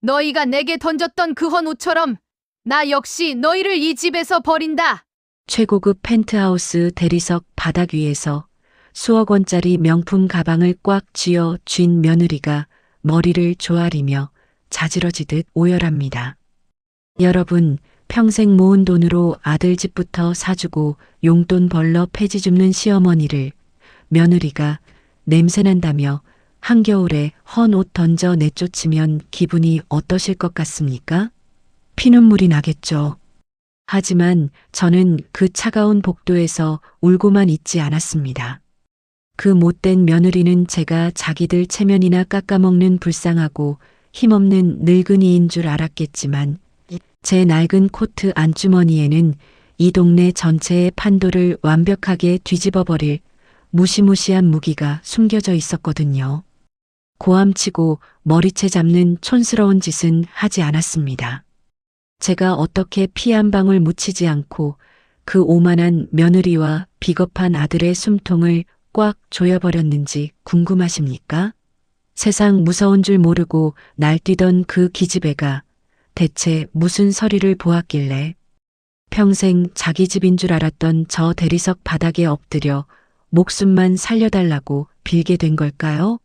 너희가 내게 던졌던 그 헌옷처럼 나 역시 너희를 이 집에서 버린다. 최고급 펜트하우스 대리석 바닥 위에서 수억 원짜리 명품 가방을 꽉 쥐어 쥔 며느리가 머리를 조아리며 자지러지듯 오열합니다. 여러분, 평생 모은 돈으로 아들 집부터 사주고 용돈 벌러 폐지 줍는 시어머니를 며느리가 냄새난다며 한겨울에 헌 옷 던져 내쫓으면 기분이 어떠실 것 같습니까? 피눈물이 나겠죠. 하지만 저는 그 차가운 복도에서 울고만 있지 않았습니다. 그 못된 며느리는 제가 자기들 체면이나 깎아먹는 불쌍하고 힘없는 늙은이인 줄 알았겠지만 제 낡은 코트 안주머니에는 이 동네 전체의 판도를 완벽하게 뒤집어버릴 무시무시한 무기가 숨겨져 있었거든요. 고함치고 머리채 잡는 촌스러운 짓은 하지 않았습니다. 제가 어떻게 피 한 방울 묻히지 않고 그 오만한 며느리와 비겁한 아들의 숨통을 꽉 조여버렸는지 궁금하십니까? 세상 무서운 줄 모르고 날뛰던 그 기집애가 대체 무슨 서리를 보았길래 평생 자기 집인 줄 알았던 저 대리석 바닥에 엎드려 목숨만 살려달라고 빌게 된 걸까요?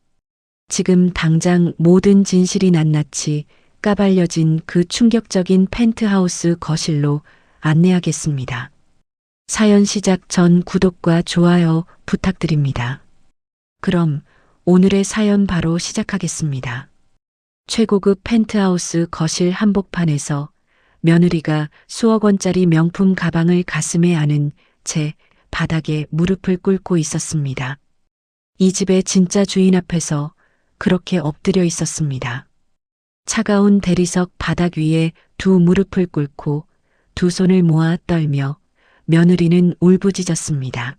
지금 당장 모든 진실이 낱낱이 까발려진 그 충격적인 펜트하우스 거실로 안내하겠습니다. 사연 시작 전 구독과 좋아요 부탁드립니다. 그럼 오늘의 사연 바로 시작하겠습니다. 최고급 펜트하우스 거실 한복판에서 며느리가 수억 원짜리 명품 가방을 가슴에 안은 채 바닥에 무릎을 꿇고 있었습니다. 이 집의 진짜 주인 앞에서 그렇게 엎드려 있었습니다. 차가운 대리석 바닥 위에 두 무릎을 꿇고 두 손을 모아 떨며 며느리는 울부짖었습니다.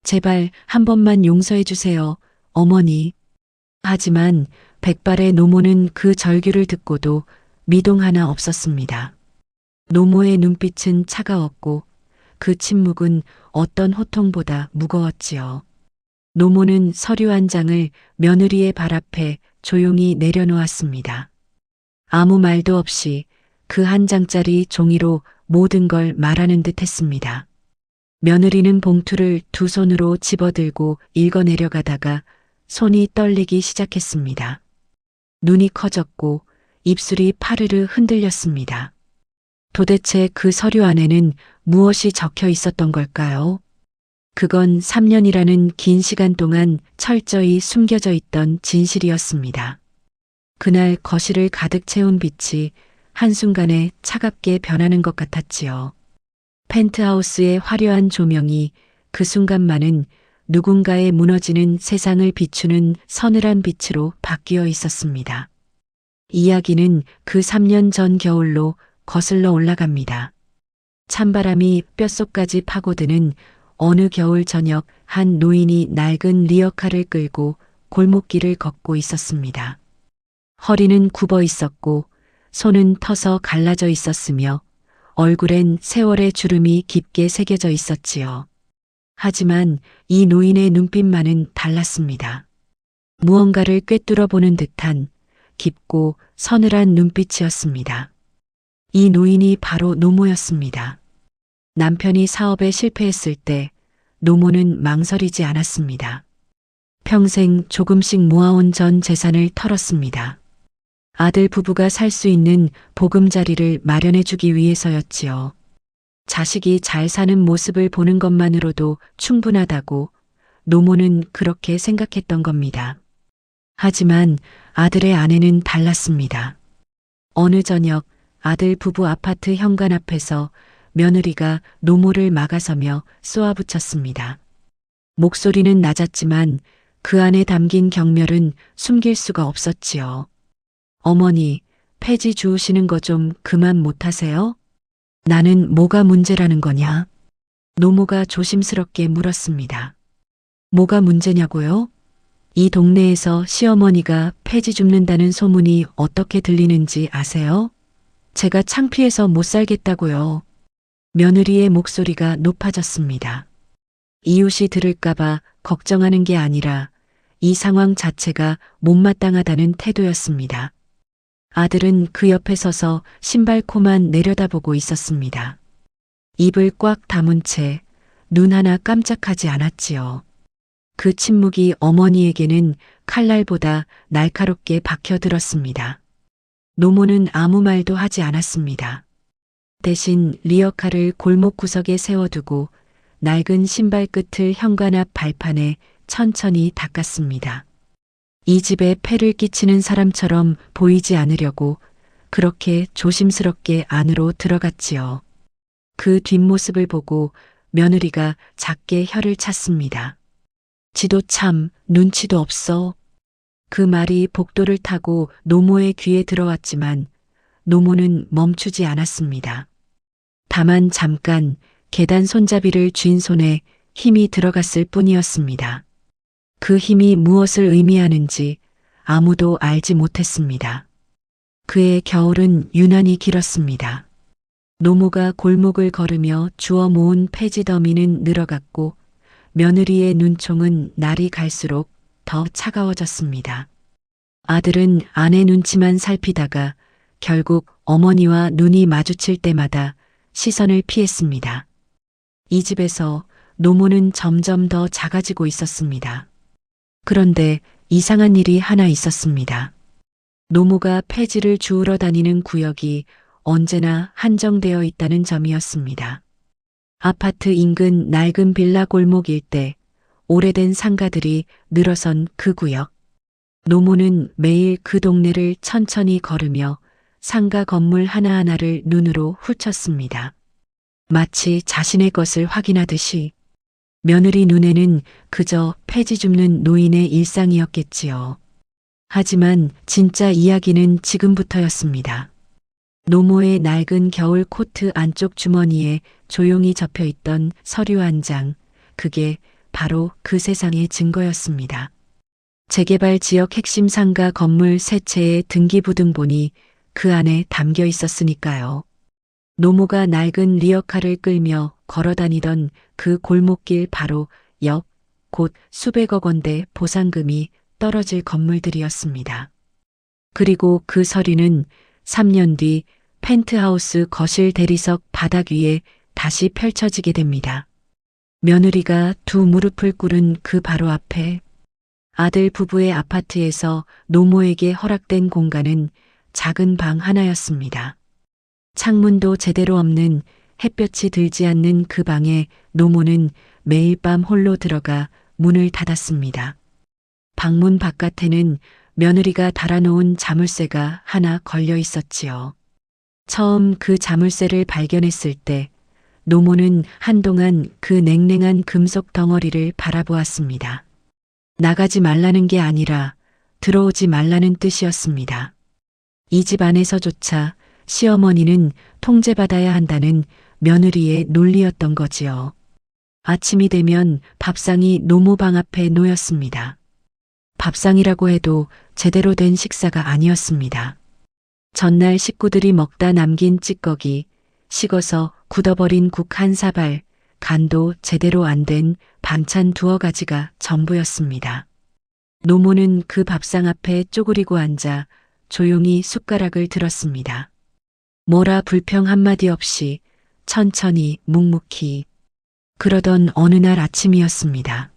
제발 한 번만 용서해 주세요, 어머니. 하지만 백발의 노모는 그 절규를 듣고도 미동 하나 없었습니다. 노모의 눈빛은 차가웠고 그 침묵은 어떤 호통보다 무거웠지요. 노모는 서류 한 장을 며느리의 발 앞에 조용히 내려놓았습니다. 아무 말도 없이 그 한 장짜리 종이로 모든 걸 말하는 듯 했습니다. 며느리는 봉투를 두 손으로 집어들고 읽어내려가다가 손이 떨리기 시작했습니다. 눈이 커졌고 입술이 파르르 흔들렸습니다. 도대체 그 서류 안에는 무엇이 적혀 있었던 걸까요? 그건 3년이라는 긴 시간 동안 철저히 숨겨져 있던 진실이었습니다. 그날 거실을 가득 채운 빛이 한순간에 차갑게 변하는 것 같았지요. 펜트하우스의 화려한 조명이 그 순간만은 누군가의 무너지는 세상을 비추는 서늘한 빛으로 바뀌어 있었습니다. 이야기는 그 3년 전 겨울로 거슬러 올라갑니다. 찬바람이 뼛속까지 파고드는 어느 겨울 저녁 한 노인이 낡은 리어카를 끌고 골목길을 걷고 있었습니다. 허리는 굽어 있었고 손은 터서 갈라져 있었으며 얼굴엔 세월의 주름이 깊게 새겨져 있었지요. 하지만 이 노인의 눈빛만은 달랐습니다. 무언가를 꿰뚫어 보는 듯한 깊고 서늘한 눈빛이었습니다. 이 노인이 바로 노모였습니다. 남편이 사업에 실패했을 때 노모는 망설이지 않았습니다. 평생 조금씩 모아온 전 재산을 털었습니다. 아들 부부가 살 수 있는 보금자리를 마련해 주기 위해서였지요. 자식이 잘 사는 모습을 보는 것만으로도 충분하다고 노모는 그렇게 생각했던 겁니다. 하지만 아들의 아내는 달랐습니다. 어느 저녁 아들 부부 아파트 현관 앞에서 며느리가 노모를 막아서며 쏘아붙였습니다. 목소리는 낮았지만 그 안에 담긴 경멸은 숨길 수가 없었지요. 어머니, 폐지 주우시는 거 좀 그만 못하세요? 나는 뭐가 문제라는 거냐? 노모가 조심스럽게 물었습니다. 뭐가 문제냐고요? 이 동네에서 시어머니가 폐지 줍는다는 소문이 어떻게 들리는지 아세요? 제가 창피해서 못 살겠다고요. 며느리의 목소리가 높아졌습니다. 이웃이 들을까봐 걱정하는 게 아니라 이 상황 자체가 못마땅하다는 태도였습니다. 아들은 그 옆에 서서 신발코만 내려다보고 있었습니다. 입을 꽉 다문 채 눈 하나 깜짝하지 않았지요. 그 침묵이 어머니에게는 칼날보다 날카롭게 박혀들었습니다. 노모는 아무 말도 하지 않았습니다. 대신 리어카를 골목 구석에 세워두고 낡은 신발 끝을 현관 앞 발판에 천천히 닦았습니다. 이 집에 폐를 끼치는 사람처럼 보이지 않으려고 그렇게 조심스럽게 안으로 들어갔지요. 그 뒷모습을 보고 며느리가 작게 혀를 찼습니다. 지도 참 눈치도 없어. 그 말이 복도를 타고 노모의 귀에 들어왔지만 노모는 멈추지 않았습니다. 다만 잠깐 계단 손잡이를 쥔 손에 힘이 들어갔을 뿐이었습니다. 그 힘이 무엇을 의미하는지 아무도 알지 못했습니다. 그의 겨울은 유난히 길었습니다. 노모가 골목을 걸으며 주워 모은 폐지 더미는 늘어갔고 며느리의 눈총은 날이 갈수록 더 차가워졌습니다. 아들은 아내 눈치만 살피다가 결국 어머니와 눈이 마주칠 때마다 시선을 피했습니다. 이 집에서 노모는 점점 더 작아지고 있었습니다. 그런데 이상한 일이 하나 있었습니다. 노모가 폐지를 주우러 다니는 구역이 언제나 한정되어 있다는 점이었습니다. 아파트 인근 낡은 빌라 골목 일대, 오래된 상가들이 늘어선 그 구역. 노모는 매일 그 동네를 천천히 걸으며 상가 건물 하나하나를 눈으로 훑었습니다. 마치 자신의 것을 확인하듯이. 며느리 눈에는 그저 폐지 줍는 노인의 일상이었겠지요. 하지만 진짜 이야기는 지금부터였습니다. 노모의 낡은 겨울 코트 안쪽 주머니에 조용히 접혀있던 서류 한 장, 그게 바로 그 세상의 증거였습니다. 재개발 지역 핵심 상가 건물 세 채의 등기부등본이 그 안에 담겨 있었으니까요. 노모가 낡은 리어카를 끌며 걸어다니던 그 골목길 바로 옆, 곧 수백억 원대 보상금이 떨어질 건물들이었습니다. 그리고 그 서류는 3년 뒤 펜트하우스 거실 대리석 바닥 위에 다시 펼쳐지게 됩니다. 며느리가 두 무릎을 꿇은 그 바로 앞에 아들 부부의 아파트에서 노모에게 허락된 공간은 작은 방 하나였습니다. 창문도 제대로 없는 햇볕이 들지 않는 그 방에 노모는 매일 밤 홀로 들어가 문을 닫았습니다. 방문 바깥에는 며느리가 달아놓은 자물쇠가 하나 걸려 있었지요. 처음 그 자물쇠를 발견했을 때 노모는 한동안 그 냉랭한 금속 덩어리를 바라보았습니다. 나가지 말라는 게 아니라 들어오지 말라는 뜻이었습니다. 이 집 안에서조차 시어머니는 통제받아야 한다는 며느리의 논리였던 거지요. 아침이 되면 밥상이 노모 방 앞에 놓였습니다. 밥상이라고 해도 제대로 된 식사가 아니었습니다. 전날 식구들이 먹다 남긴 찌꺼기, 식어서 굳어버린 국 한 사발, 간도 제대로 안 된 반찬 두어 가지가 전부였습니다. 노모는 그 밥상 앞에 쪼그리고 앉아 조용히 숟가락을 들었습니다. 뭐라 불평 한마디 없이 천천히 묵묵히. 그러던 어느 날 아침이었습니다.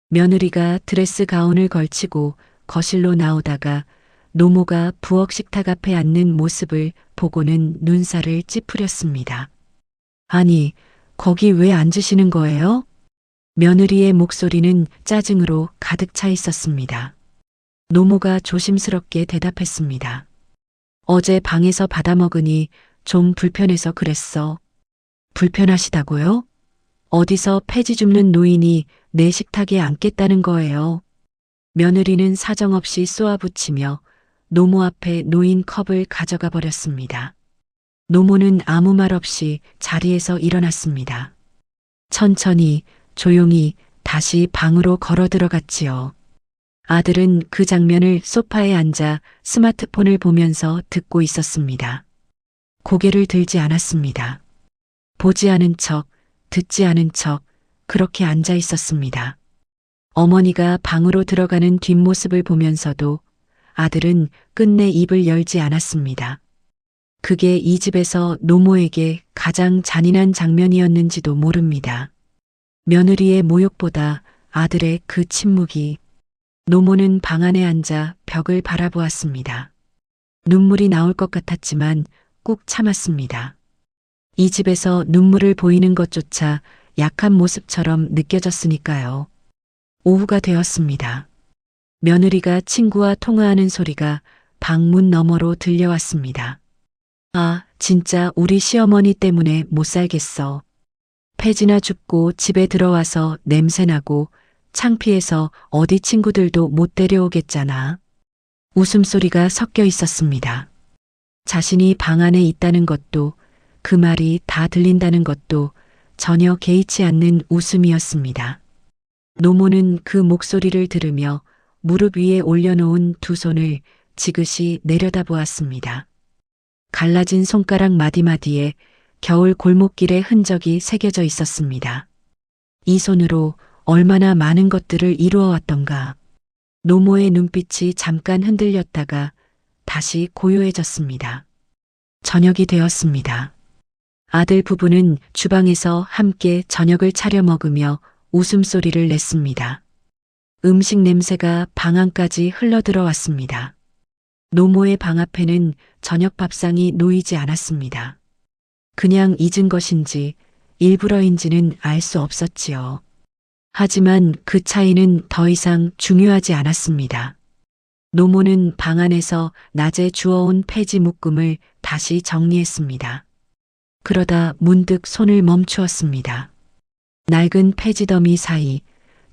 며느리가 드레스 가운을 걸치고 거실로 나오다가 노모가 부엌 식탁 앞에 앉는 모습을 보고는 눈살을 찌푸렸습니다. 아니, 거기 왜 앉으시는 거예요? 며느리의 목소리는 짜증으로 가득 차 있었습니다. 노모가 조심스럽게 대답했습니다. 어제 방에서 받아먹으니 좀 불편해서 그랬어. 불편하시다고요? 어디서 폐지 줍는 노인이 내 식탁에 앉겠다는 거예요. 며느리는 사정없이 쏘아붙이며 노모 앞에 놓인 컵을 가져가 버렸습니다. 노모는 아무 말 없이 자리에서 일어났습니다. 천천히 조용히 다시 방으로 걸어 들어갔지요. 아들은 그 장면을 소파에 앉아 스마트폰을 보면서 듣고 있었습니다. 고개를 들지 않았습니다. 보지 않은 척, 듣지 않은 척 그렇게 앉아 있었습니다. 어머니가 방으로 들어가는 뒷모습을 보면서도 아들은 끝내 입을 열지 않았습니다. 그게 이 집에서 노모에게 가장 잔인한 장면이었는지도 모릅니다. 며느리의 모욕보다 아들의 그 침묵이. 노모는 방 안에 앉아 벽을 바라보았습니다. 눈물이 나올 것 같았지만 꾹 참았습니다. 이 집에서 눈물을 보이는 것조차 약한 모습처럼 느껴졌으니까요. 오후가 되었습니다. 며느리가 친구와 통화하는 소리가 방문 너머로 들려왔습니다. 아, 진짜 우리 시어머니 때문에 못 살겠어. 폐지나 줍고 집에 들어와서 냄새나고 창피해서 어디 친구들도 못 데려오겠잖아. 웃음소리가 섞여 있었습니다. 자신이 방 안에 있다는 것도 그 말이 다 들린다는 것도 전혀 개의치 않는 웃음이었습니다. 노모는 그 목소리를 들으며 무릎 위에 올려놓은 두 손을 지그시 내려다보았습니다. 갈라진 손가락 마디마디에 겨울 골목길의 흔적이 새겨져 있었습니다. 이 손으로 얼마나 많은 것들을 이루어왔던가. 노모의 눈빛이 잠깐 흔들렸다가 다시 고요해졌습니다. 저녁이 되었습니다. 아들 부부는 주방에서 함께 저녁을 차려 먹으며 웃음소리를 냈습니다. 음식 냄새가 방 안까지 흘러들어왔습니다. 노모의 방 앞에는 저녁 밥상이 놓이지 않았습니다. 그냥 잊은 것인지 일부러인지는 알 수 없었지요. 하지만 그 차이는 더 이상 중요하지 않았습니다. 노모는 방 안에서 낮에 주워온 폐지 묶음을 다시 정리했습니다. 그러다 문득 손을 멈추었습니다. 낡은 폐지 더미 사이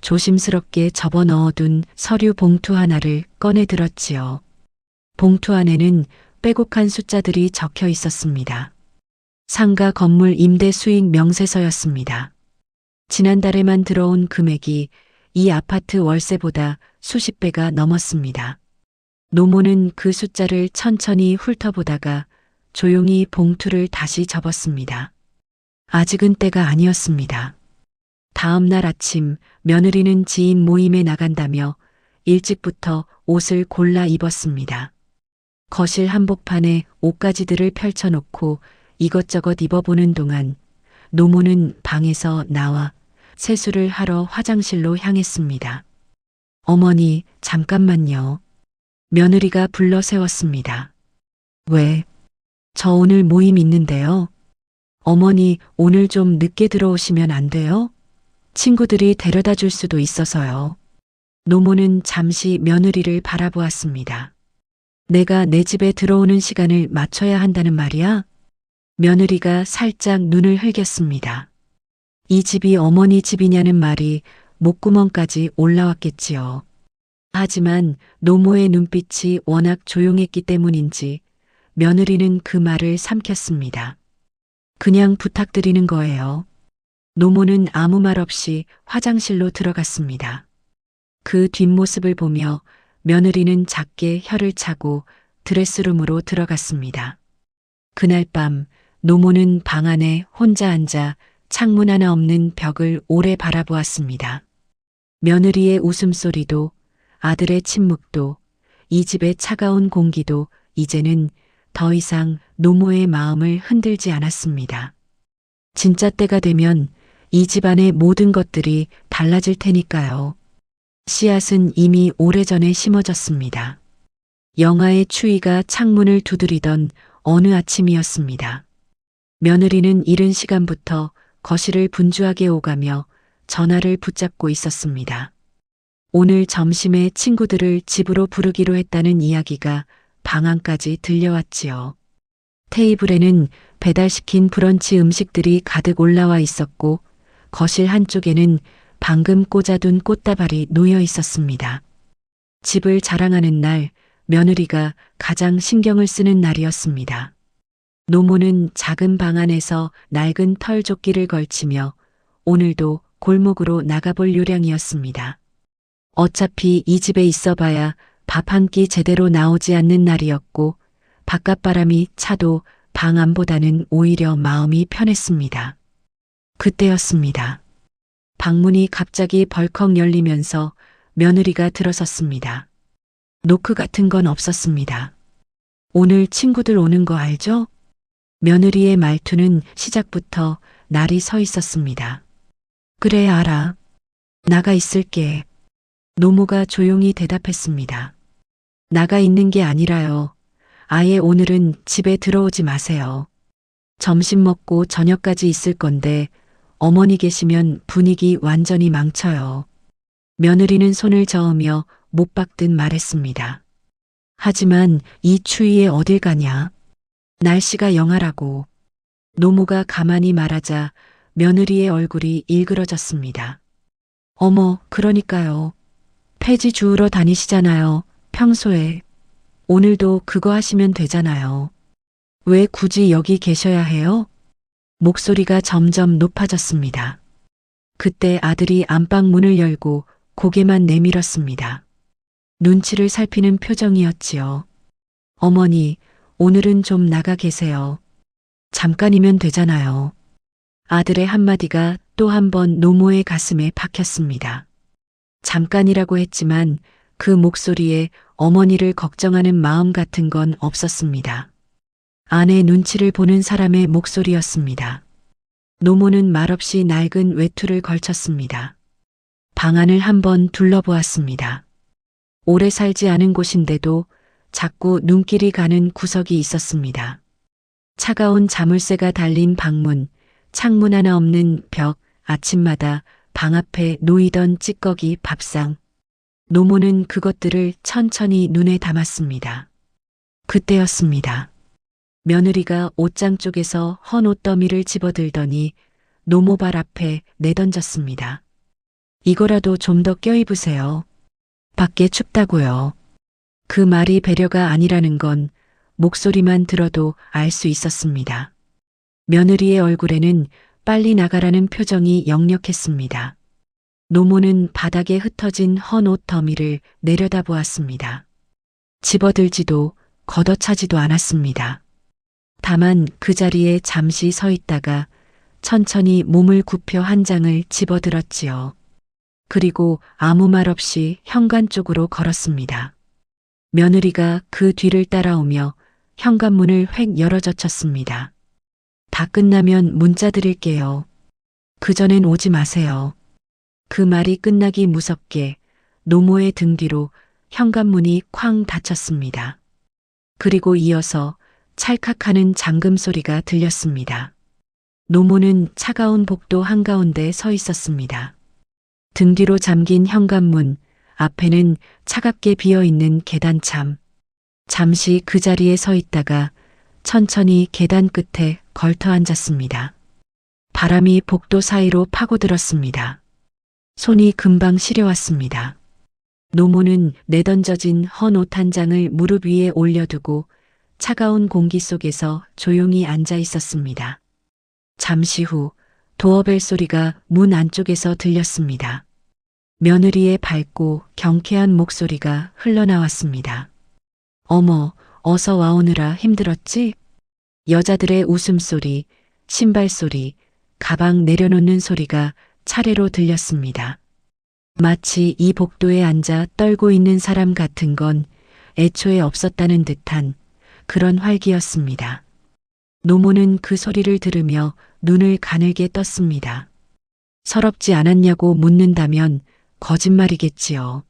조심스럽게 접어 넣어둔 서류 봉투 하나를 꺼내 들었지요. 봉투 안에는 빼곡한 숫자들이 적혀 있었습니다. 상가 건물 임대 수익 명세서였습니다. 지난달에만 들어온 금액이 이 아파트 월세보다 수십 배가 넘었습니다. 노모는 그 숫자를 천천히 훑어보다가 조용히 봉투를 다시 접었습니다. 아직은 때가 아니었습니다. 다음 날 아침 며느리는 지인 모임에 나간다며 일찍부터 옷을 골라 입었습니다. 거실 한복판에 옷가지들을 펼쳐놓고 이것저것 입어보는 동안 노모는 방에서 나와 세수를 하러 화장실로 향했습니다. 어머니, 잠깐만요. 며느리가 불러 세웠습니다. 왜? 저 오늘 모임 있는데요. 어머니, 오늘 좀 늦게 들어오시면 안 돼요? 친구들이 데려다 줄 수도 있어서요. 노모는 잠시 며느리를 바라보았습니다. 내가 내 집에 들어오는 시간을 맞춰야 한다는 말이야? 며느리가 살짝 눈을 흘겼습니다. 이 집이 어머니 집이냐는 말이 목구멍까지 올라왔겠지요. 하지만 노모의 눈빛이 워낙 조용했기 때문인지 며느리는 그 말을 삼켰습니다. 그냥 부탁드리는 거예요. 노모는 아무 말 없이 화장실로 들어갔습니다. 그 뒷모습을 보며 며느리는 작게 혀를 차고 드레스룸으로 들어갔습니다. 그날 밤 노모는 방 안에 혼자 앉아 창문 하나 없는 벽을 오래 바라보았습니다. 며느리의 웃음소리도 아들의 침묵도 이 집의 차가운 공기도 이제는 더 이상 노모의 마음을 흔들지 않았습니다. 진짜 때가 되면 이 집안의 모든 것들이 달라질 테니까요. 씨앗은 이미 오래전에 심어졌습니다. 영하의 추위가 창문을 두드리던 어느 아침이었습니다. 며느리는 이른 시간부터 거실을 분주하게 오가며 전화를 붙잡고 있었습니다. 오늘 점심에 친구들을 집으로 부르기로 했다는 이야기가 방 안까지 들려왔지요. 테이블에는 배달시킨 브런치 음식들이 가득 올라와 있었고 거실 한쪽에는 방금 꽂아둔 꽃다발이 놓여 있었습니다. 집을 자랑하는 날, 며느리가 가장 신경을 쓰는 날이었습니다. 노모는 작은 방 안에서 낡은 털조끼를 걸치며 오늘도 골목으로 나가볼 요량이었습니다. 어차피 이 집에 있어봐야 밥 한 끼 제대로 나오지 않는 날이었고 바깥바람이 차도 방 안보다는 오히려 마음이 편했습니다. 그때였습니다. 방문이 갑자기 벌컥 열리면서 며느리가 들어섰습니다. 노크 같은 건 없었습니다. 오늘 친구들 오는 거 알죠? 며느리의 말투는 시작부터 날이 서 있었습니다. 그래, 알아. 나가 있을게. 노모가 조용히 대답했습니다. 나가 있는 게 아니라요. 아예 오늘은 집에 들어오지 마세요. 점심 먹고 저녁까지 있을 건데 어머니 계시면 분위기 완전히 망쳐요. 며느리는 손을 저으며 못 박듯 말했습니다. 하지만 이 추위에 어딜 가냐? 날씨가 영하라고. 노모가 가만히 말하자 며느리의 얼굴이 일그러졌습니다. 어머, 그러니까요. 폐지 주우러 다니시잖아요. 평소에. 오늘도 그거 하시면 되잖아요. 왜 굳이 여기 계셔야 해요? 목소리가 점점 높아졌습니다. 그때 아들이 안방 문을 열고 고개만 내밀었습니다. 눈치를 살피는 표정이었지요. 어머니, 오늘은 좀 나가 계세요. 잠깐이면 되잖아요. 아들의 한마디가 또 한 번 노모의 가슴에 박혔습니다. 잠깐이라고 했지만 그 목소리에 어머니를 걱정하는 마음 같은 건 없었습니다. 아내 눈치를 보는 사람의 목소리였습니다. 노모는 말없이 낡은 외투를 걸쳤습니다. 방 안을 한번 둘러보았습니다. 오래 살지 않은 곳인데도 자꾸 눈길이 가는 구석이 있었습니다. 차가운 자물쇠가 달린 방문, 창문 하나 없는 벽, 아침마다 방 앞에 놓이던 찌꺼기 밥상. 노모는 그것들을 천천히 눈에 담았습니다. 그때였습니다. 며느리가 옷장 쪽에서 헌 옷더미를 집어들더니 노모 발 앞에 내던졌습니다. 이거라도 좀 더 껴입으세요. 밖에 춥다고요. 그 말이 배려가 아니라는 건 목소리만 들어도 알 수 있었습니다. 며느리의 얼굴에는 빨리 나가라는 표정이 역력했습니다. 노모는 바닥에 흩어진 헌 옷 더미를 내려다보았습니다. 집어들지도 걷어차지도 않았습니다. 다만 그 자리에 잠시 서 있다가 천천히 몸을 굽혀 한 장을 집어들었지요. 그리고 아무 말 없이 현관 쪽으로 걸었습니다. 며느리가 그 뒤를 따라오며 현관문을 획 열어젖혔습니다. 다 끝나면 문자 드릴게요. 그전엔 오지 마세요. 그 말이 끝나기 무섭게 노모의 등 뒤로 현관문이 쾅 닫혔습니다. 그리고 이어서 찰칵하는 잠금 소리가 들렸습니다. 노모는 차가운 복도 한가운데 서 있었습니다. 등 뒤로 잠긴 현관문, 앞에는 차갑게 비어있는 계단참. 잠시 그 자리에 서 있다가 천천히 계단 끝에 걸터 앉았습니다. 바람이 복도 사이로 파고들었습니다. 손이 금방 시려왔습니다. 노모는 내던져진 헌 옷 한 장을 무릎 위에 올려두고 차가운 공기 속에서 조용히 앉아 있었습니다. 잠시 후 도어벨 소리가 문 안쪽에서 들렸습니다. 며느리의 밝고 경쾌한 목소리가 흘러나왔습니다. 어머, 어서 와오느라 힘들었지? 여자들의 웃음소리, 신발소리, 가방 내려놓는 소리가 차례로 들렸습니다. 마치 이 복도에 앉아 떨고 있는 사람 같은 건 애초에 없었다는 듯한 그런 활기였습니다. 노모는 그 소리를 들으며 눈을 가늘게 떴습니다. 서럽지 않았냐고 묻는다면 거짓말이겠지요.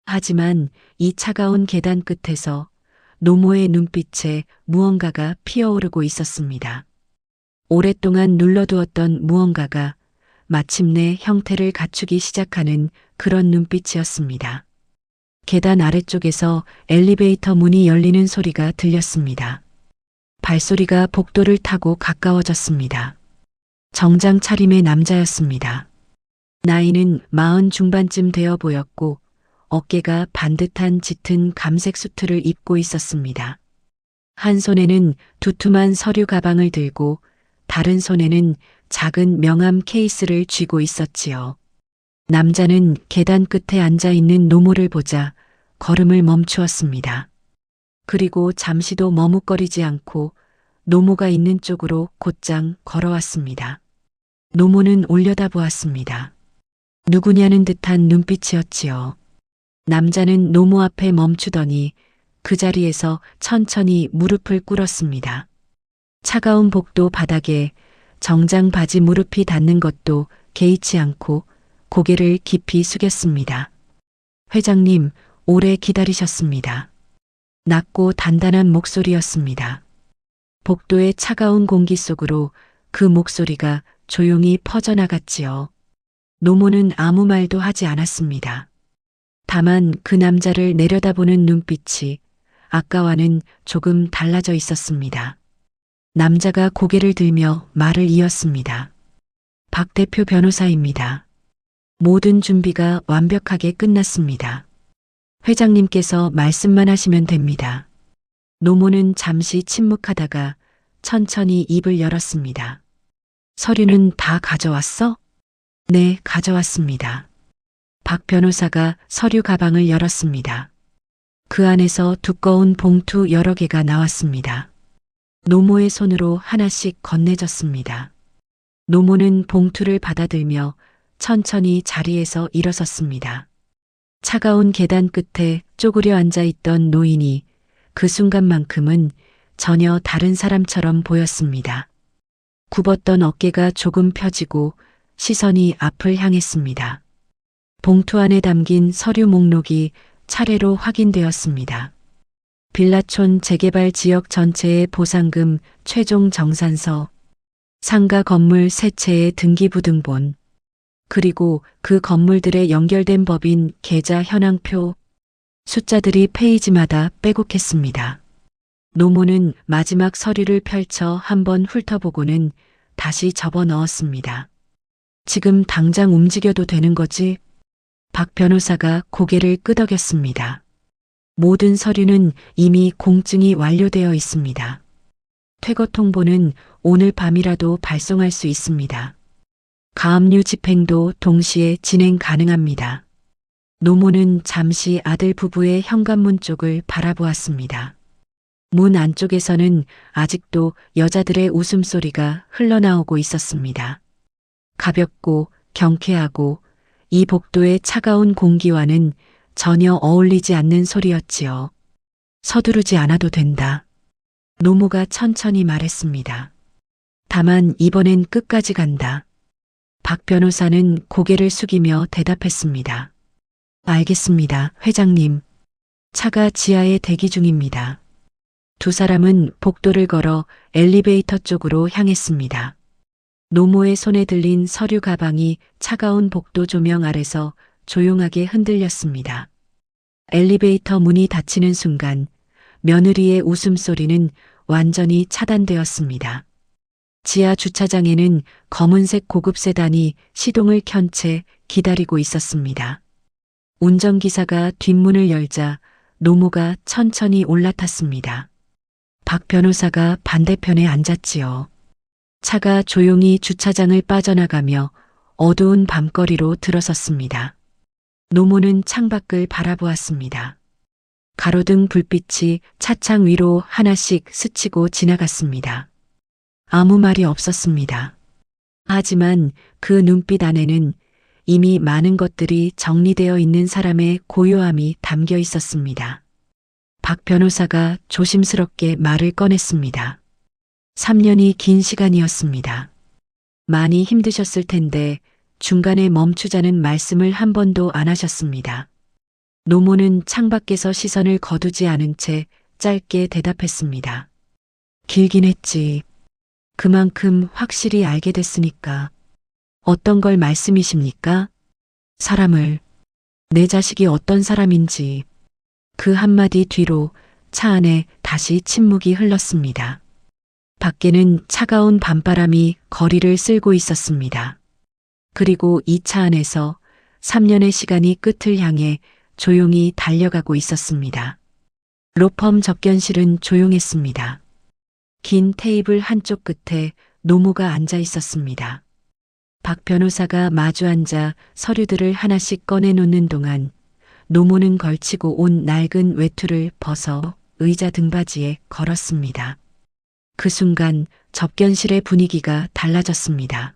하지만 이 차가운 계단 끝에서 노모의 눈빛에 무언가가 피어오르고 있었습니다. 오랫동안 눌러두었던 무언가가 마침내 형태를 갖추기 시작하는 그런 눈빛이었습니다. 계단 아래쪽에서 엘리베이터 문이 열리는 소리가 들렸습니다. 발소리가 복도를 타고 가까워졌습니다. 정장 차림의 남자였습니다. 나이는 40 중반쯤 되어 보였고 어깨가 반듯한 짙은 감색 수트를 입고 있었습니다. 한 손에는 두툼한 서류 가방을 들고 다른 손에는 작은 명함 케이스를 쥐고 있었지요. 남자는 계단 끝에 앉아 있는 노모를 보자 걸음을 멈추었습니다. 그리고 잠시도 머뭇거리지 않고 노모가 있는 쪽으로 곧장 걸어왔습니다. 노모는 올려다보았습니다. 누구냐는 듯한 눈빛이었지요. 남자는 노모 앞에 멈추더니 그 자리에서 천천히 무릎을 꿇었습니다. 차가운 복도 바닥에 정장 바지 무릎이 닿는 것도 개의치 않고 고개를 깊이 숙였습니다. 회장님, 오래 기다리셨습니다. 낮고 단단한 목소리였습니다. 복도의 차가운 공기 속으로 그 목소리가 조용히 퍼져나갔지요. 노모는 아무 말도 하지 않았습니다. 다만 그 남자를 내려다보는 눈빛이 아까와는 조금 달라져 있었습니다. 남자가 고개를 들며 말을 이었습니다. 박 대표 변호사입니다. 모든 준비가 완벽하게 끝났습니다. 회장님께서 말씀만 하시면 됩니다. 노모는 잠시 침묵하다가 천천히 입을 열었습니다. 서류는 다 가져왔어? 네, 가져왔습니다. 박 변호사가 서류 가방을 열었습니다. 그 안에서 두꺼운 봉투 여러 개가 나왔습니다. 노모의 손으로 하나씩 건네졌습니다. 노모는 봉투를 받아들며 천천히 자리에서 일어섰습니다. 차가운 계단 끝에 쪼그려 앉아 있던 노인이 그 순간만큼은 전혀 다른 사람처럼 보였습니다. 굽었던 어깨가 조금 펴지고 시선이 앞을 향했습니다. 봉투 안에 담긴 서류 목록이 차례로 확인되었습니다. 빌라촌 재개발 지역 전체의 보상금 최종 정산서, 상가 건물 3채의 등기부등본, 그리고 그 건물들에 연결된 법인 계좌 현황표, 숫자들이 페이지마다 빼곡했습니다. 노모는 마지막 서류를 펼쳐 한번 훑어보고는 다시 접어 넣었습니다. 지금 당장 움직여도 되는 거지? 박 변호사가 고개를 끄덕였습니다. 모든 서류는 이미 공증이 완료되어 있습니다. 퇴거 통보는 오늘 밤이라도 발송할 수 있습니다. 가압류 집행도 동시에 진행 가능합니다. 노모는 잠시 아들 부부의 현관문 쪽을 바라보았습니다. 문 안쪽에서는 아직도 여자들의 웃음소리가 흘러나오고 있었습니다. 가볍고 경쾌하고 이 복도의 차가운 공기와는 전혀 어울리지 않는 소리였지요. 서두르지 않아도 된다. 노모가 천천히 말했습니다. 다만 이번엔 끝까지 간다. 박 변호사는 고개를 숙이며 대답했습니다. 알겠습니다, 회장님. 차가 지하에 대기 중입니다. 두 사람은 복도를 걸어 엘리베이터 쪽으로 향했습니다. 노모의 손에 들린 서류 가방이 차가운 복도 조명 아래서 조용하게 흔들렸습니다. 엘리베이터 문이 닫히는 순간 며느리의 웃음소리는 완전히 차단되었습니다. 지하 주차장에는 검은색 고급 세단이 시동을 켠 채 기다리고 있었습니다. 운전기사가 뒷문을 열자 노모가 천천히 올라탔습니다. 박 변호사가 반대편에 앉았지요. 차가 조용히 주차장을 빠져나가며 어두운 밤거리로 들어섰습니다. 노모는 창밖을 바라보았습니다. 가로등 불빛이 차창 위로 하나씩 스치고 지나갔습니다. 아무 말이 없었습니다. 하지만 그 눈빛 안에는 이미 많은 것들이 정리되어 있는 사람의 고요함이 담겨 있었습니다. 박 변호사가 조심스럽게 말을 꺼냈습니다. 3년이 긴 시간이었습니다. 많이 힘드셨을 텐데 중간에 멈추자는 말씀을 한 번도 안 하셨습니다. 노모는 창밖에서 시선을 거두지 않은 채 짧게 대답했습니다. 길긴 했지. 그만큼 확실히 알게 됐으니까. 어떤 걸 말씀이십니까? 사람을, 내 자식이 어떤 사람인지. 그 한마디 뒤로 차 안에 다시 침묵이 흘렀습니다. 밖에는 차가운 밤바람이 거리를 쓸고 있었습니다. 그리고 이 차 안에서 3년의 시간이 끝을 향해 조용히 달려가고 있었습니다. 로펌 접견실은 조용했습니다. 긴 테이블 한쪽 끝에 노모가 앉아 있었습니다. 박 변호사가 마주 앉아 서류들을 하나씩 꺼내놓는 동안 노모는 걸치고 온 낡은 외투를 벗어 의자 등받이에 걸었습니다. 그 순간 접견실의 분위기가 달라졌습니다.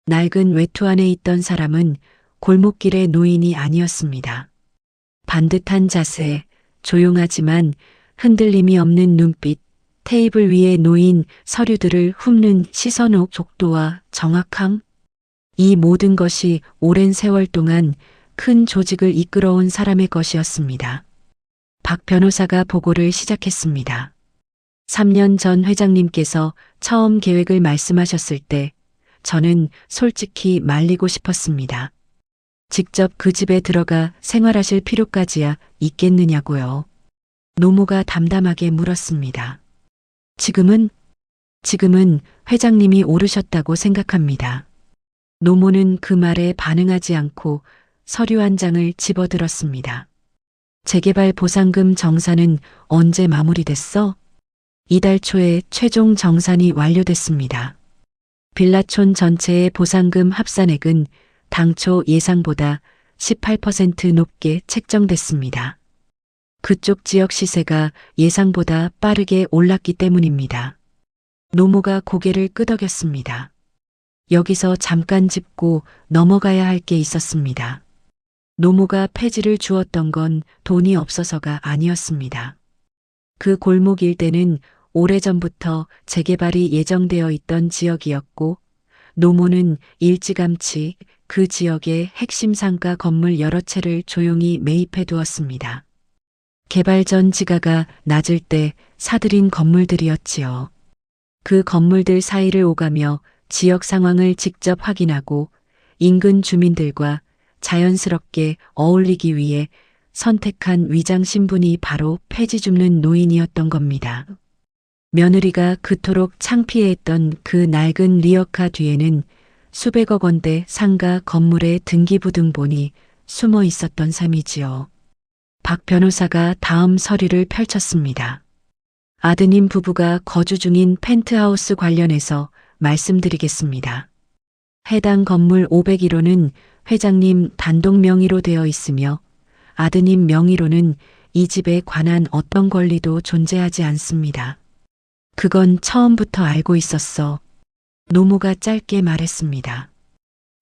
낡은 외투 안에 있던 사람은 골목길의 노인이 아니었습니다. 반듯한 자세, 조용하지만 흔들림이 없는 눈빛, 테이블 위에 놓인 서류들을 훑는 시선의 속도와 정확함. 이 모든 것이 오랜 세월 동안 큰 조직을 이끌어온 사람의 것이었습니다. 박 변호사가 보고를 시작했습니다. 3년 전 회장님께서 처음 계획을 말씀하셨을 때 저는 솔직히 말리고 싶었습니다. 직접 그 집에 들어가 생활하실 필요까지야 있겠느냐고요. 노모가 담담하게 물었습니다. 지금은 회장님이 오르셨다고 생각합니다. 노모는 그 말에 반응하지 않고 서류 한 장을 집어들었습니다. 재개발 보상금 정산은 언제 마무리됐어? 이달 초에 최종 정산이 완료됐습니다. 빌라촌 전체의 보상금 합산액은 당초 예상보다 18% 높게 책정됐습니다. 그쪽 지역 시세가 예상보다 빠르게 올랐기 때문입니다. 노모가 고개를 끄덕였습니다. 여기서 잠깐 짚고 넘어가야 할 게 있었습니다. 노모가 폐지를 주었던 건 돈이 없어서가 아니었습니다. 그 골목 일대는 오래전부터 재개발이 예정되어 있던 지역이었고 노모는 일찌감치 그 지역의 핵심 상가 건물 여러 채를 조용히 매입해 두었습니다. 개발 전 지가가 낮을 때 사들인 건물들이었지요. 그 건물들 사이를 오가며 지역 상황을 직접 확인하고 인근 주민들과 자연스럽게 어울리기 위해 선택한 위장 신분이 바로 폐지 줍는 노인이었던 겁니다. 며느리가 그토록 창피해했던 그 낡은 리어카 뒤에는 수백억 원대 상가 건물의 등기부등본이 숨어 있었던 셈이지요. 박 변호사가 다음 서류를 펼쳤습니다. 아드님 부부가 거주 중인 펜트하우스 관련해서 말씀드리겠습니다. 해당 건물 501호는 회장님 단독 명의로 되어 있으며 아드님 명의로는 이 집에 관한 어떤 권리도 존재하지 않습니다. 그건 처음부터 알고 있었어. 노모가 짧게 말했습니다.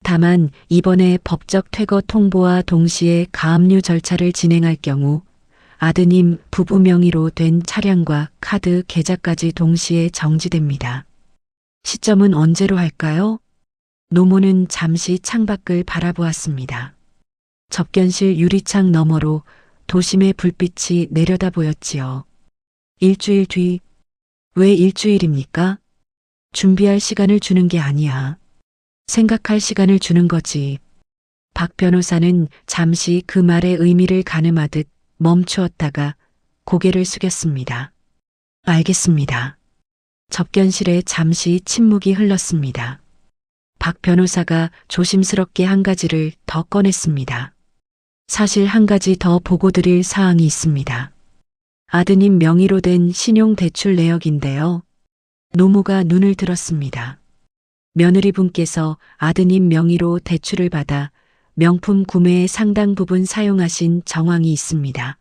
다만 이번에 법적 퇴거 통보와 동시에 가압류 절차를 진행할 경우 아드님 부부 명의로 된 차량과 카드 계좌까지 동시에 정지됩니다. 시점은 언제로 할까요? 노모는 잠시 창밖을 바라보았습니다. 접견실 유리창 너머로 도심의 불빛이 내려다 보였지요. 일주일 뒤. 왜 일주일입니까? 준비할 시간을 주는 게 아니야. 생각할 시간을 주는 거지. 박 변호사는 잠시 그 말의 의미를 가늠하듯 멈추었다가 고개를 숙였습니다. 알겠습니다. 접견실에 잠시 침묵이 흘렀습니다. 박 변호사가 조심스럽게 한 가지를 더 꺼냈습니다. 사실 한 가지 더 보고드릴 사항이 있습니다. 아드님 명의로 된 신용대출 내역인데요. 노모가 눈을 들었습니다. 며느리분께서 아드님 명의로 대출을 받아 명품 구매의 상당 부분 사용하신 정황이 있습니다.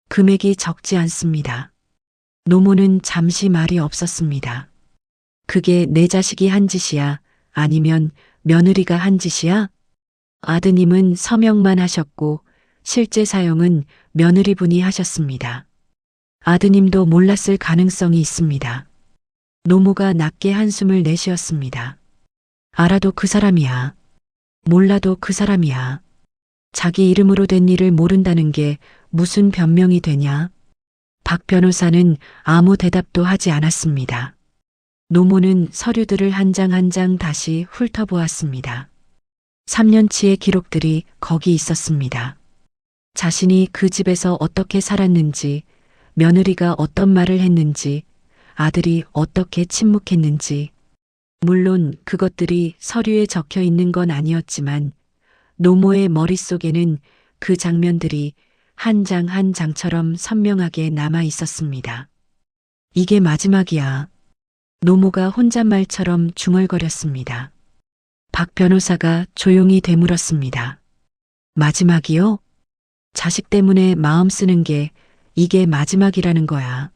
금액이 적지 않습니다. 노모는 잠시 말이 없었습니다. 그게 내 자식이 한 짓이야? 아니면 며느리가 한 짓이야? 아드님은 서명만 하셨고 실제 사용은 며느리분이 하셨습니다. 아드님도 몰랐을 가능성이 있습니다. 노모가 낮게 한숨을 내쉬었습니다. 알아도 그 사람이야. 몰라도 그 사람이야. 자기 이름으로 된 일을 모른다는 게 무슨 변명이 되냐? 박 변호사는 아무 대답도 하지 않았습니다. 노모는 서류들을 한 장 한 장 다시 훑어보았습니다. 3년치의 기록들이 거기 있었습니다. 자신이 그 집에서 어떻게 살았는지, 며느리가 어떤 말을 했는지, 아들이 어떻게 침묵했는지. 물론 그것들이 서류에 적혀 있는 건 아니었지만 노모의 머릿속에는 그 장면들이 한 장 한 장처럼 선명하게 남아 있었습니다. 이게 마지막이야. 노모가 혼잣말처럼 중얼거렸습니다. 박 변호사가 조용히 되물었습니다. 마지막이요? 자식 때문에 마음 쓰는 게 이게 마지막이라는 거야.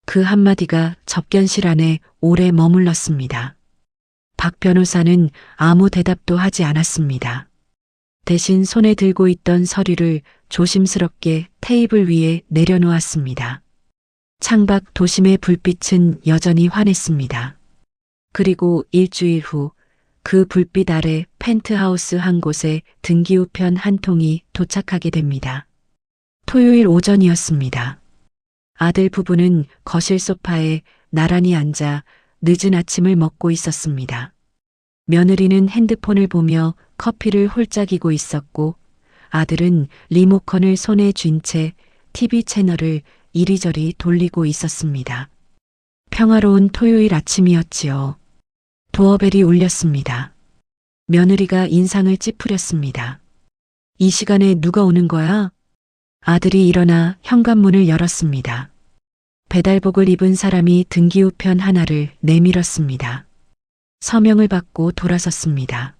그 한마디가 접견실 안에 오래 머물렀습니다. 박 변호사는 아무 대답도 하지 않았습니다. 대신 손에 들고 있던 서류를 조심스럽게 테이블 위에 내려놓았습니다. 창밖 도심의 불빛은 여전히 환했습니다. 그리고 일주일 후 그 불빛 아래 펜트하우스 한 곳에 등기우편 한 통이 도착하게 됩니다. 토요일 오전이었습니다. 아들 부부는 거실 소파에 나란히 앉아 늦은 아침을 먹고 있었습니다. 며느리는 핸드폰을 보며 커피를 홀짝이고 있었고 아들은 리모컨을 손에 쥔 채 TV 채널을 이리저리 돌리고 있었습니다. 평화로운 토요일 아침이었지요. 도어벨이 울렸습니다. 며느리가 인상을 찌푸렸습니다. 이 시간에 누가 오는 거야? 아들이 일어나 현관문을 열었습니다. 배달복을 입은 사람이 등기우편 하나를 내밀었습니다. 서명을 받고 돌아섰습니다.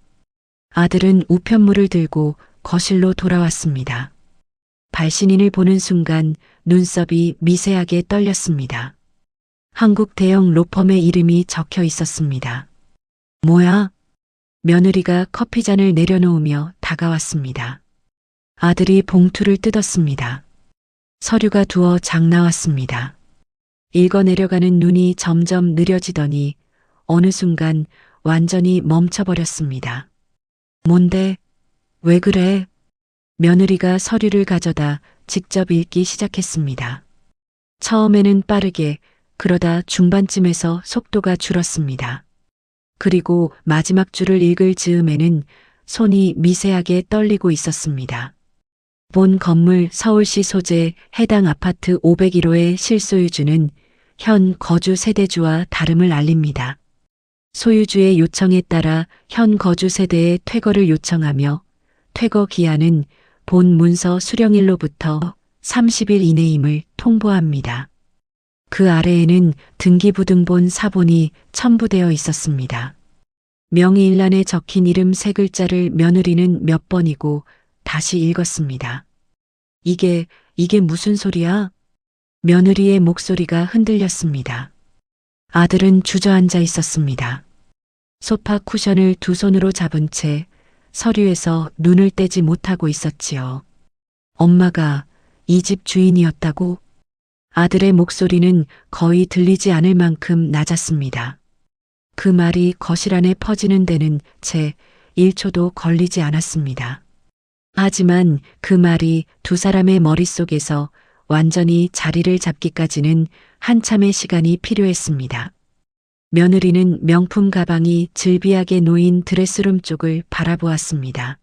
아들은 우편물을 들고 거실로 돌아왔습니다. 발신인을 보는 순간 눈썹이 미세하게 떨렸습니다. 한국 대형 로펌의 이름이 적혀 있었습니다. 뭐야? 며느리가 커피잔을 내려놓으며 다가왔습니다. 아들이 봉투를 뜯었습니다. 서류가 두어 장 나왔습니다. 읽어 내려가는 눈이 점점 느려지더니 어느 순간 완전히 멈춰버렸습니다. 뭔데? 왜 그래? 며느리가 서류를 가져다 직접 읽기 시작했습니다. 처음에는 빠르게, 그러다 중반쯤에서 속도가 줄었습니다. 그리고 마지막 줄을 읽을 즈음에는 손이 미세하게 떨리고 있었습니다. 본 건물 서울시 소재 해당 아파트 501호의 실소유주는 현 거주 세대주와 다름을 알립니다. 소유주의 요청에 따라 현 거주 세대의 퇴거를 요청하며 퇴거 기한은 본 문서 수령일로부터 30일 이내임을 통보합니다. 그 아래에는 등기부등본 사본이 첨부되어 있었습니다. 명의일란에 적힌 이름 세 글자를 며느리는 몇 번이고 다시 읽었습니다. 이게 무슨 소리야? 며느리의 목소리가 흔들렸습니다. 아들은 주저앉아 있었습니다. 소파 쿠션을 두 손으로 잡은 채 서류에서 눈을 떼지 못하고 있었지요. 엄마가 이 집 주인이었다고? 아들의 목소리는 거의 들리지 않을 만큼 낮았습니다. 그 말이 거실 안에 퍼지는 데는 채 1초도 걸리지 않았습니다. 하지만 그 말이 두 사람의 머릿속에서 완전히 자리를 잡기까지는 한참의 시간이 필요했습니다. 며느리는 명품 가방이 즐비하게 놓인 드레스룸 쪽을 바라보았습니다.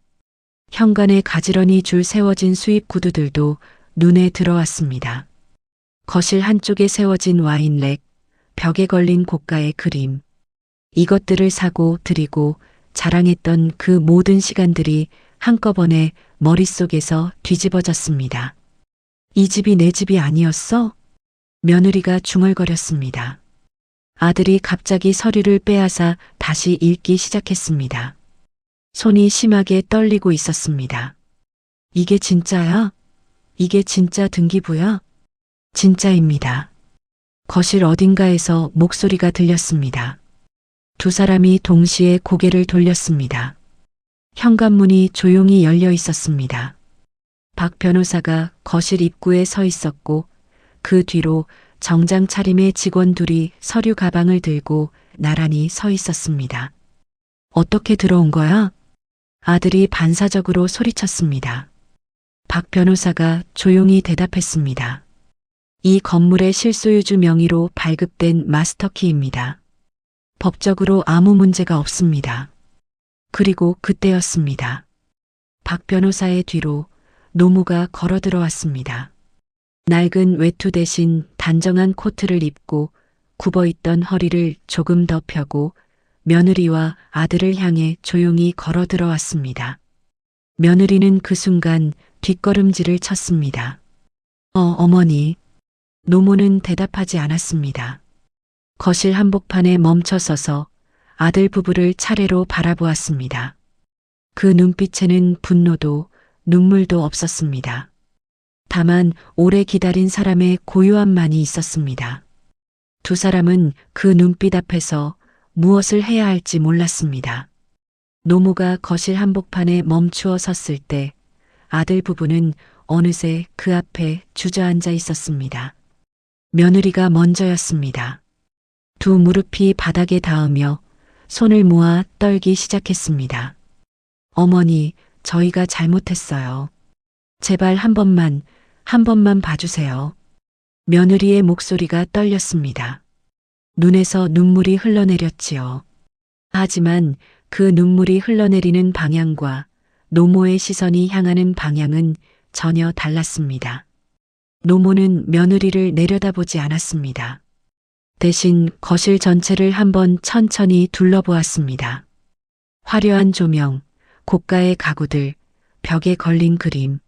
현관에 가지런히 줄 세워진 수입 구두들도 눈에 들어왔습니다. 거실 한쪽에 세워진 와인렉, 벽에 걸린 고가의 그림. 이것들을 사고 드리고 자랑했던 그 모든 시간들이 한꺼번에 머릿속에서 뒤집어졌습니다. 이 집이 내 집이 아니었어? 며느리가 중얼거렸습니다. 아들이 갑자기 서류를 빼앗아 다시 읽기 시작했습니다. 손이 심하게 떨리고 있었습니다. 이게 진짜야? 이게 진짜 등기부야? 진짜입니다. 거실 어딘가에서 목소리가 들렸습니다. 두 사람이 동시에 고개를 돌렸습니다. 현관문이 조용히 열려 있었습니다. 박 변호사가 거실 입구에 서 있었고 그 뒤로 정장 차림의 직원 둘이 서류 가방을 들고 나란히 서 있었습니다. 어떻게 들어온 거야? 아들이 반사적으로 소리쳤습니다. 박 변호사가 조용히 대답했습니다. 이 건물의 실소유주 명의로 발급된 마스터키입니다. 법적으로 아무 문제가 없습니다. 그리고 그때였습니다. 박 변호사의 뒤로 노무가 걸어 들어왔습니다. 낡은 외투 대신 단정한 코트를 입고 굽어있던 허리를 조금 더 펴고 며느리와 아들을 향해 조용히 걸어 들어왔습니다. 며느리는 그 순간 뒷걸음질을 쳤습니다. 어머니. 노모는 대답하지 않았습니다. 거실 한복판에 멈춰 서서 아들 부부를 차례로 바라보았습니다. 그 눈빛에는 분노도 눈물도 없었습니다. 다만 오래 기다린 사람의 고요함만이 있었습니다. 두 사람은 그 눈빛 앞에서 무엇을 해야 할지 몰랐습니다. 노모가 거실 한복판에 멈추어 섰을 때 아들 부부는 어느새 그 앞에 주저앉아 있었습니다. 며느리가 먼저였습니다. 두 무릎이 바닥에 닿으며 손을 모아 떨기 시작했습니다. 어머니, 저희가 잘못했어요. 제발 한 번만 봐주세요. 며느리의 목소리가 떨렸습니다. 눈에서 눈물이 흘러내렸지요. 하지만 그 눈물이 흘러내리는 방향과 노모의 시선이 향하는 방향은 전혀 달랐습니다. 노모는 며느리를 내려다보지 않았습니다. 대신 거실 전체를 한번 천천히 둘러보았습니다. 화려한 조명, 고가의 가구들, 벽에 걸린 그림.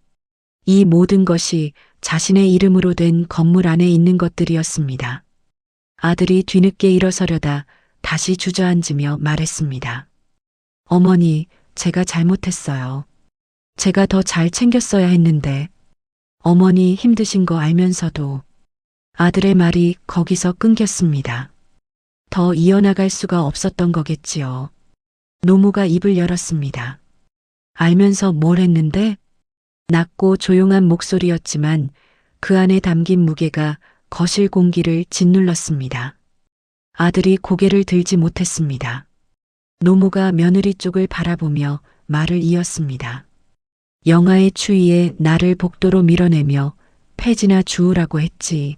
이 모든 것이 자신의 이름으로 된 건물 안에 있는 것들이었습니다. 아들이 뒤늦게 일어서려다 다시 주저앉으며 말했습니다. 어머니, 제가 잘못했어요. 제가 더 잘 챙겼어야 했는데. 어머니 힘드신 거 알면서도. 아들의 말이 거기서 끊겼습니다. 더 이어나갈 수가 없었던 거겠지요. 노모가 입을 열었습니다. 알면서 뭘 했는데? 낮고 조용한 목소리였지만 그 안에 담긴 무게가 거실 공기를 짓눌렀습니다. 아들이 고개를 들지 못했습니다. 노모가 며느리 쪽을 바라보며 말을 이었습니다. 영하의 추위에 나를 복도로 밀어내며 폐지나 주우라고 했지.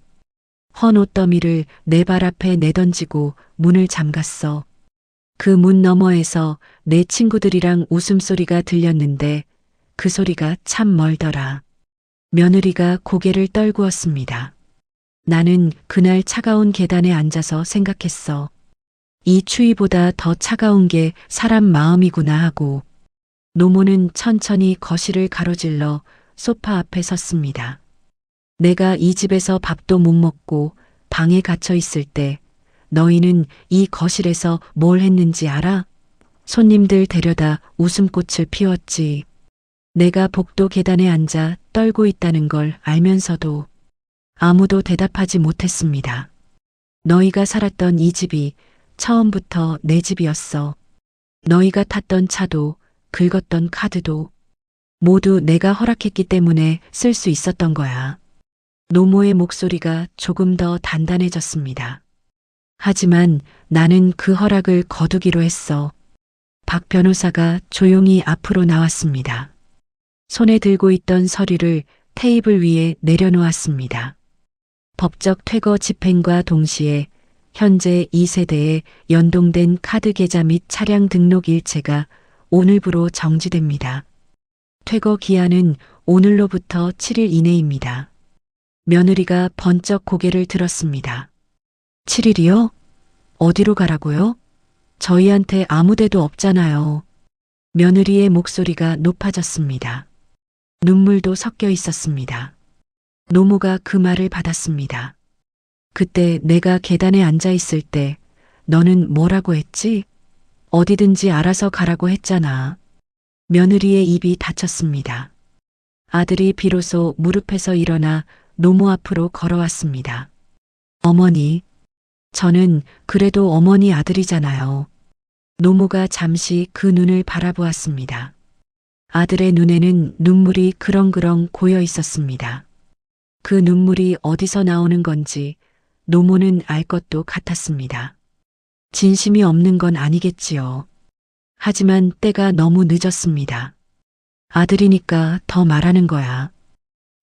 헌 옷더미를 내 발 앞에 내던지고 문을 잠갔어. 그 문 너머에서 내 친구들이랑 웃음소리가 들렸는데 그 소리가 참 멀더라. 며느리가 고개를 떨구었습니다. 나는 그날 차가운 계단에 앉아서 생각했어. 이 추위보다 더 차가운 게 사람 마음이구나 하고. 노모는 천천히 거실을 가로질러 소파 앞에 섰습니다. 내가 이 집에서 밥도 못 먹고 방에 갇혀 있을 때 너희는 이 거실에서 뭘 했는지 알아? 손님들 데려다 웃음꽃을 피웠지. 내가 복도 계단에 앉아 떨고 있다는 걸 알면서도 아무도 대답하지 못했습니다. 너희가 살았던 이 집이 처음부터 내 집이었어. 너희가 탔던 차도 긁었던 카드도 모두 내가 허락했기 때문에 쓸 수 있었던 거야. 노모의 목소리가 조금 더 단단해졌습니다. 하지만 나는 그 허락을 거두기로 했어. 박 변호사가 조용히 앞으로 나왔습니다. 손에 들고 있던 서류를 테이블 위에 내려놓았습니다. 법적 퇴거 집행과 동시에 현재 2세대에 연동된 카드 계좌 및 차량 등록 일체가 오늘부로 정지됩니다. 퇴거 기한은 오늘로부터 7일 이내입니다. 며느리가 번쩍 고개를 들었습니다. 7일이요? 어디로 가라고요? 저희한테 아무 데도 없잖아요. 며느리의 목소리가 높아졌습니다. 눈물도 섞여 있었습니다. 노모가 그 말을 받았습니다. 그때 내가 계단에 앉아 있을 때 너는 뭐라고 했지? 어디든지 알아서 가라고 했잖아. 며느리의 입이 닫혔습니다. 아들이 비로소 무릎에서 일어나 노모 앞으로 걸어왔습니다. 어머니, 저는 그래도 어머니 아들이잖아요. 노모가 잠시 그 눈을 바라보았습니다. 아들의 눈에는 눈물이 그렁그렁 고여 있었습니다. 그 눈물이 어디서 나오는 건지 노모는 알 것도 같았습니다. 진심이 없는 건 아니겠지요. 하지만 때가 너무 늦었습니다. 아들이니까 더 말하는 거야.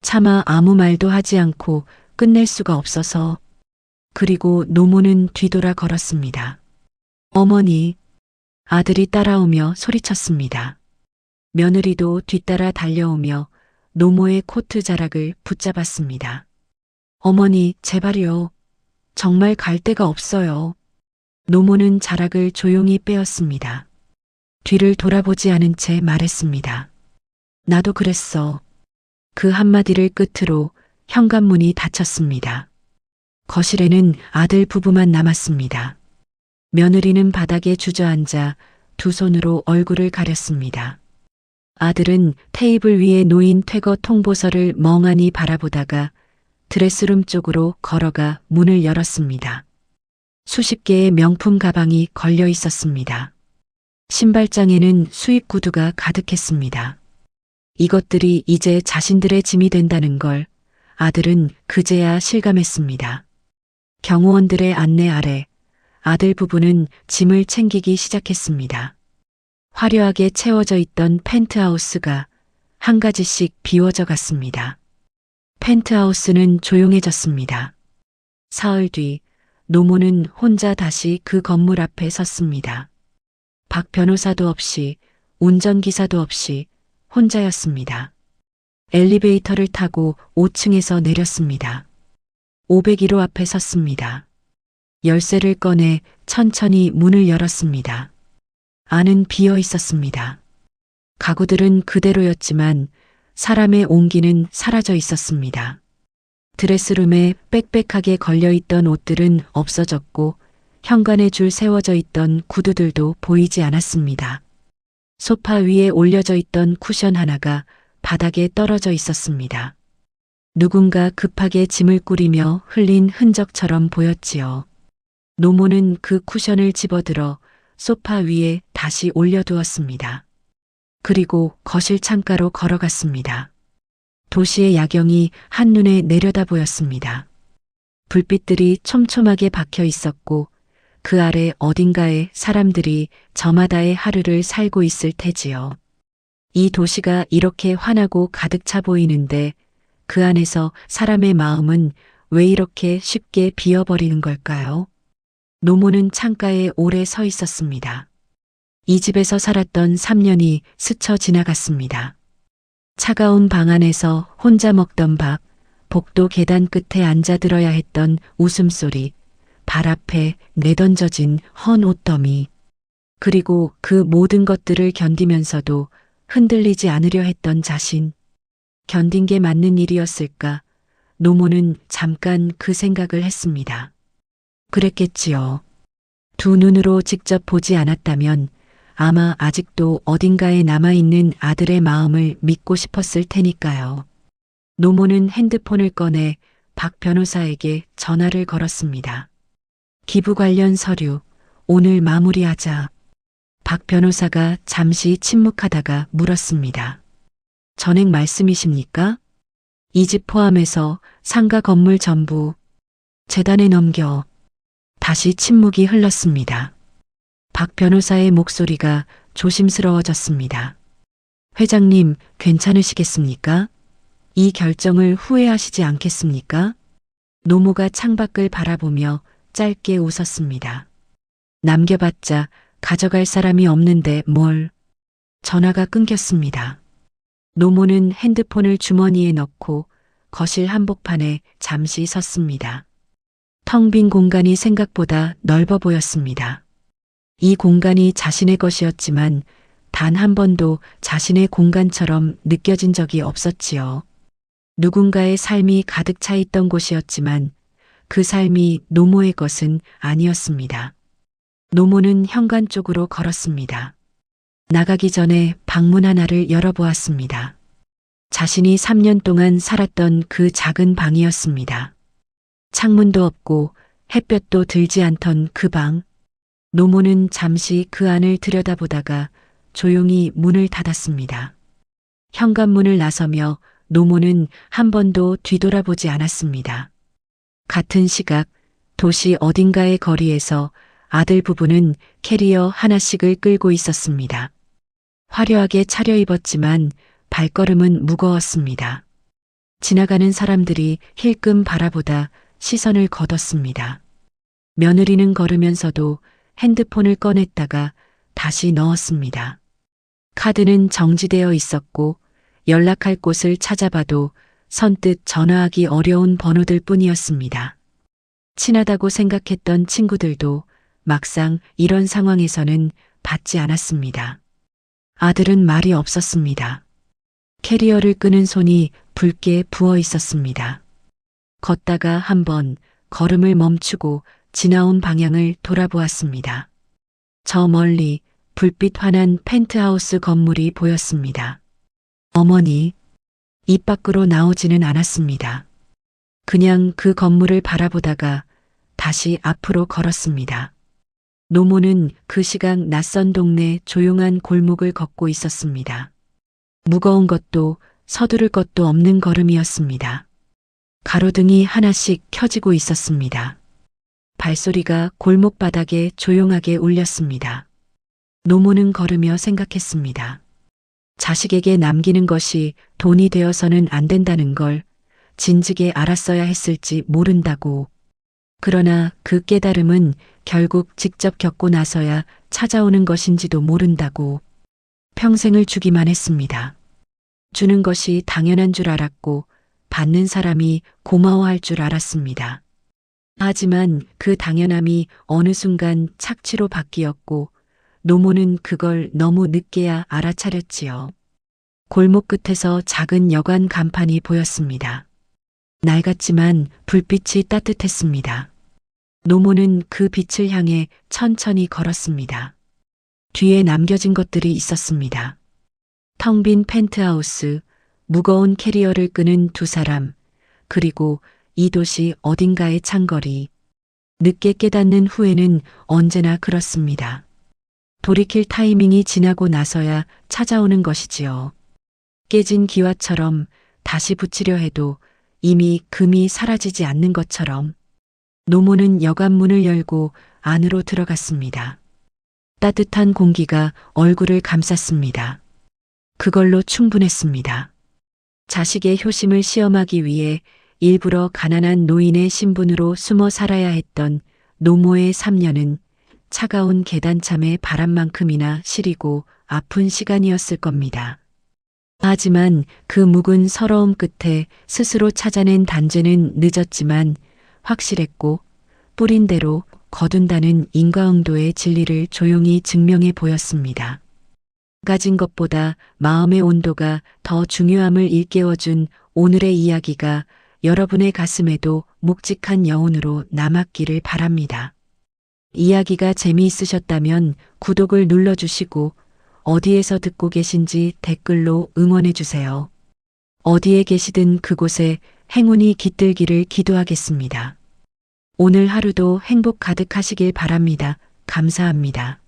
차마 아무 말도 하지 않고 끝낼 수가 없어서. 그리고 노모는 뒤돌아 걸었습니다. 어머니, 아들이 따라오며 소리쳤습니다. 며느리도 뒤따라 달려오며 노모의 코트 자락을 붙잡았습니다. 어머니, 제발요. 정말 갈 데가 없어요. 노모는 자락을 조용히 빼었습니다. 뒤를 돌아보지 않은 채 말했습니다. 나도 그랬어. 그 한마디를 끝으로 현관문이 닫혔습니다. 거실에는 아들 부부만 남았습니다. 며느리는 바닥에 주저앉아 두 손으로 얼굴을 가렸습니다. 아들은 테이블 위에 놓인 퇴거 통보서를 멍하니 바라보다가 드레스룸 쪽으로 걸어가 문을 열었습니다. 수십 개의 명품 가방이 걸려 있었습니다. 신발장에는 수입 구두가 가득했습니다. 이것들이 이제 자신들의 짐이 된다는 걸 아들은 그제야 실감했습니다. 경호원들의 안내 아래 아들 부부는 짐을 챙기기 시작했습니다. 화려하게 채워져 있던 펜트하우스가 한 가지씩 비워져 갔습니다. 펜트하우스는 조용해졌습니다. 사흘 뒤 노모는 혼자 다시 그 건물 앞에 섰습니다. 박 변호사도 없이 운전기사도 없이 혼자였습니다. 엘리베이터를 타고 5층에서 내렸습니다. 501호 앞에 섰습니다. 열쇠를 꺼내 천천히 문을 열었습니다. 안은 비어 있었습니다. 가구들은 그대로였지만 사람의 온기는 사라져 있었습니다. 드레스룸에 빽빽하게 걸려있던 옷들은 없어졌고 현관에 줄 세워져 있던 구두들도 보이지 않았습니다. 소파 위에 올려져 있던 쿠션 하나가 바닥에 떨어져 있었습니다. 누군가 급하게 짐을 꾸리며 흘린 흔적처럼 보였지요. 노모는 그 쿠션을 집어들어 소파 위에 다시 올려두었습니다. 그리고 거실 창가로 걸어갔습니다. 도시의 야경이 한눈에 내려다 보였습니다. 불빛들이 촘촘하게 박혀 있었고 그 아래 어딘가에 사람들이 저마다의 하루를 살고 있을 테지요. 이 도시가 이렇게 환하고 가득 차 보이는데 그 안에서 사람의 마음은 왜 이렇게 쉽게 비어버리는 걸까요? 노모는 창가에 오래 서 있었습니다. 이 집에서 살았던 3년이 스쳐 지나갔습니다. 차가운 방 안에서 혼자 먹던 밥, 복도 계단 끝에 앉아들어야 했던 웃음소리, 발 앞에 내던져진 헌 옷더미, 그리고 그 모든 것들을 견디면서도 흔들리지 않으려 했던 자신. 견딘 게 맞는 일이었을까? 노모는 잠깐 그 생각을 했습니다. 그랬겠지요. 두 눈으로 직접 보지 않았다면 아마 아직도 어딘가에 남아있는 아들의 마음을 믿고 싶었을 테니까요. 노모는 핸드폰을 꺼내 박 변호사에게 전화를 걸었습니다. 기부 관련 서류, 오늘 마무리하자. 박 변호사가 잠시 침묵하다가 물었습니다. 전액 말씀이십니까? 이 집 포함해서 상가 건물 전부 재단에 넘겨. 다시 침묵이 흘렀습니다. 박 변호사의 목소리가 조심스러워졌습니다. 회장님, 괜찮으시겠습니까? 이 결정을 후회하시지 않겠습니까? 노모가 창밖을 바라보며 짧게 웃었습니다. 남겨봤자 가져갈 사람이 없는데 뭘. 전화가 끊겼습니다. 노모는 핸드폰을 주머니에 넣고 거실 한복판에 잠시 섰습니다. 텅 빈 공간이 생각보다 넓어 보였습니다. 이 공간이 자신의 것이었지만 단 한 번도 자신의 공간처럼 느껴진 적이 없었지요. 누군가의 삶이 가득 차 있던 곳이었지만 그 삶이 노모의 것은 아니었습니다. 노모는 현관 쪽으로 걸었습니다. 나가기 전에 방문 하나를 열어보았습니다. 자신이 3년 동안 살았던 그 작은 방이었습니다. 창문도 없고 햇볕도 들지 않던 그 방. 노모는 잠시 그 안을 들여다보다가 조용히 문을 닫았습니다. 현관문을 나서며 노모는 한 번도 뒤돌아보지 않았습니다. 같은 시각 도시 어딘가의 거리에서 아들 부부는 캐리어 하나씩을 끌고 있었습니다. 화려하게 차려입었지만 발걸음은 무거웠습니다. 지나가는 사람들이 힐끔 바라보다 시선을 거뒀습니다. 며느리는 걸으면서도 핸드폰을 꺼냈다가 다시 넣었습니다. 카드는 정지되어 있었고 연락할 곳을 찾아봐도 선뜻 전화하기 어려운 번호들 뿐이었습니다. 친하다고 생각했던 친구들도 막상 이런 상황에서는 받지 않았습니다. 아들은 말이 없었습니다. 캐리어를 끄는 손이 붉게 부어 있었습니다. 걷다가 한번 걸음을 멈추고 지나온 방향을 돌아보았습니다. 저 멀리 불빛 환한 펜트하우스 건물이 보였습니다. 어머니, 입 밖으로 나오지는 않았습니다. 그냥 그 건물을 바라보다가 다시 앞으로 걸었습니다. 노모는 그 시각 낯선 동네 조용한 골목을 걷고 있었습니다. 무거운 것도 서두를 것도 없는 걸음이었습니다. 가로등이 하나씩 켜지고 있었습니다. 발소리가 골목 바닥에 조용하게 울렸습니다. 노모는 걸으며 생각했습니다. 자식에게 남기는 것이 돈이 되어서는 안 된다는 걸 진즉에 알았어야 했을지 모른다고. 그러나 그 깨달음은 결국 직접 겪고 나서야 찾아오는 것인지도 모른다고. 평생을 주기만 했습니다. 주는 것이 당연한 줄 알았고 받는 사람이 고마워할 줄 알았습니다. 하지만 그 당연함이 어느 순간 착취로 바뀌었고 노모는 그걸 너무 늦게야 알아차렸지요. 골목 끝에서 작은 여관 간판이 보였습니다. 낡았지만 불빛이 따뜻했습니다. 노모는 그 빛을 향해 천천히 걸었습니다. 뒤에 남겨진 것들이 있었습니다. 텅 빈 펜트하우스, 무거운 캐리어를 끄는 두 사람, 그리고 이 도시 어딘가의 창거리. 늦게 깨닫는 후에는 언제나 그렇습니다. 돌이킬 타이밍이 지나고 나서야 찾아오는 것이지요. 깨진 기와처럼 다시 붙이려 해도 이미 금이 사라지지 않는 것처럼. 노모는 여관 문을 열고 안으로 들어갔습니다. 따뜻한 공기가 얼굴을 감쌌습니다. 그걸로 충분했습니다. 자식의 효심을 시험하기 위해 일부러 가난한 노인의 신분으로 숨어 살아야 했던 노모의 3년은 차가운 계단참의 바람만큼이나 시리고 아픈 시간이었을 겁니다. 하지만 그 묵은 서러움 끝에 스스로 찾아낸 단죄는 늦었지만 확실했고 뿌린 대로 거둔다는 인과응도의 진리를 조용히 증명해 보였습니다. 가진 것보다 마음의 온도가 더 중요함을 일깨워준 오늘의 이야기가 여러분의 가슴에도 묵직한 여운으로 남았기를 바랍니다. 이야기가 재미있으셨다면 구독을 눌러주시고 어디에서 듣고 계신지 댓글로 응원해주세요. 어디에 계시든 그곳에 행운이 깃들기를 기도하겠습니다. 오늘 하루도 행복 가득하시길 바랍니다. 감사합니다.